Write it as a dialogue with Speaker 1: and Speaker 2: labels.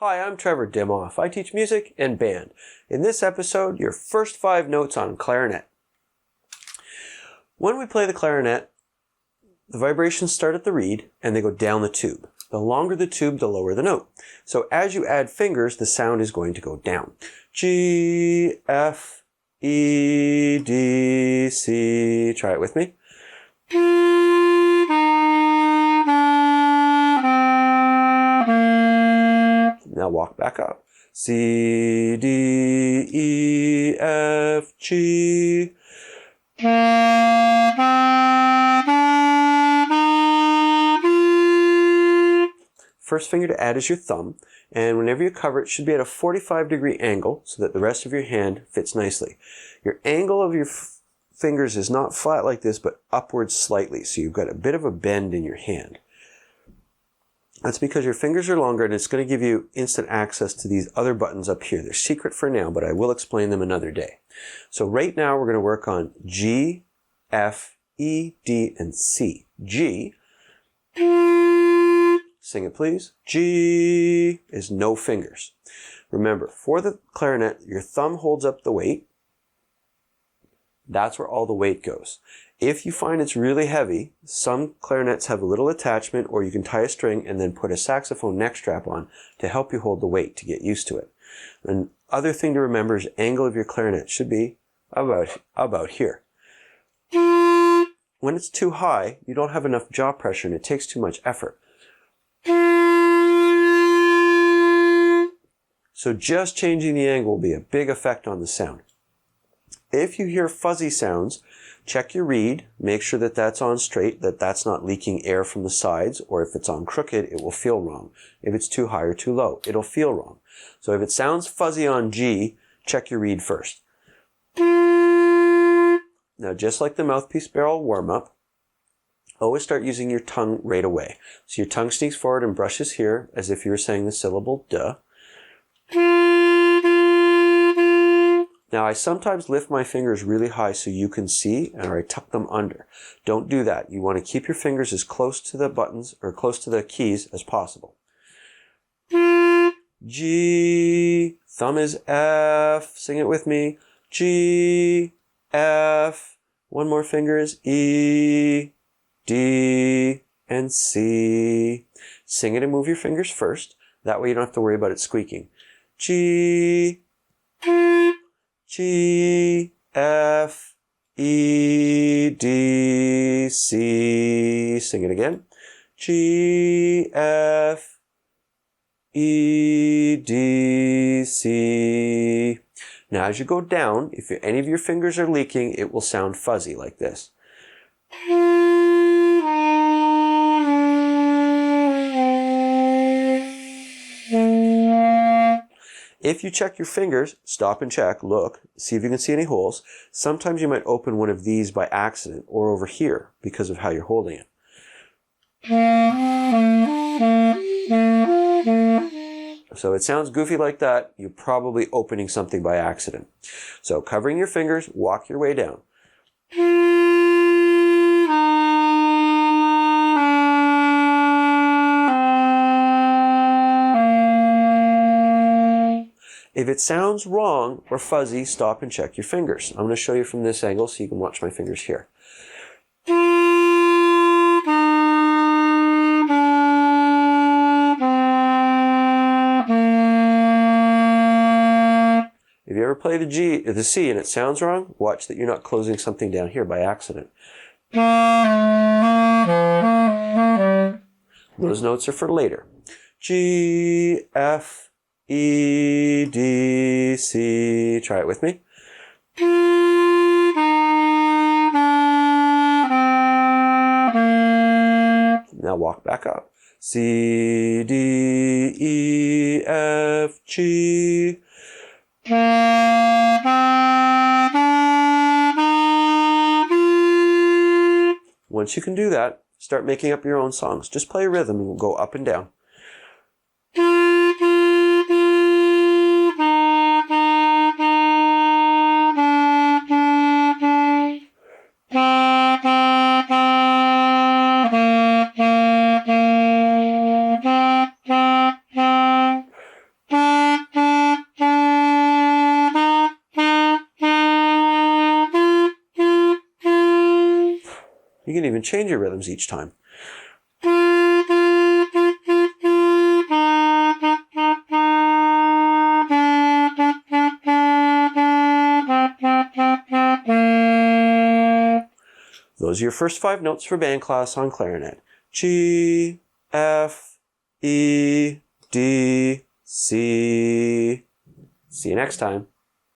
Speaker 1: Hi, I'm Trevor Dimoff. I teach music and band. In this episode, your first 5 notes on clarinet. When we play the clarinet, the vibrations start at the reed and they go down the tube. The longer the tube, the lower the note. So as you add fingers, the sound is going to go down. G, F, E, D, C. Try it with me. Now walk back up. C, D, E, F, G. First finger to add is your thumb, and whenever you cover it, should be at a 45-degree angle so that the rest of your hand fits nicely. Your angle of your fingers is not flat like this, but upwards slightly, so you've got a bit of a bend in your hand. That's because your fingers are longer and it's going to give you instant access to these other buttons up here. They're secret for now, but I will explain them another day. So right now we're going to work on G, F, E, D, and C. G. Sing it please. G is no fingers. Remember, for the clarinet, your thumb holds up the weight. That's where all the weight goes. If you find it's really heavy, some clarinets have a little attachment, or you can tie a string and then put a saxophone neck strap on to help you hold the weight to get used to it. And other thing to remember is angle of your clarinet should be about here. When it's too high, you don't have enough jaw pressure and it takes too much effort. So just changing the angle will be a big effect on the sound. If you hear fuzzy sounds, check your reed, make sure that that's on straight, that that's not leaking air from the sides, or if it's on crooked, it will feel wrong. If it's too high or too low, it'll feel wrong. So if it sounds fuzzy on G, check your reed first. Now, just like the mouthpiece barrel warm-up, always start using your tongue right away. So your tongue sneaks forward and brushes here as if you were saying the syllable duh. Now, I sometimes lift my fingers really high so you can see, or I tuck them under. Don't do that. You want to keep your fingers as close to the buttons or close to the keys as possible. G, thumb is F, sing it with me. G, F, one more finger is E, D, and C. Sing it and move your fingers first. That way you don't have to worry about it squeaking. G, G, F, E, D, C. Sing it again. G, F, E, D, C. Now as you go down, if any of your fingers are leaking, it will sound fuzzy like this. If you check your fingers, stop and check, look, see if you can see any holes. Sometimes you might open one of these by accident or over here because of how you're holding it. So it sounds goofy like that. You're probably opening something by accident. So covering your fingers, walk your way down. If it sounds wrong or fuzzy, stop and check your fingers. I'm going to show you from this angle so you can watch my fingers here. If you ever play the C and it sounds wrong, watch that you're not closing something down here by accident. Those notes are for later. G, F, E, D, C. Try it with me. Now walk back up. C, D, E, F, G. Once you can do that, start making up your own songs. Just play a rhythm and we'll go up and down. You can even change your rhythms each time. Those are your first 5 notes for band class on clarinet. G, F, E, D, C. See you next time.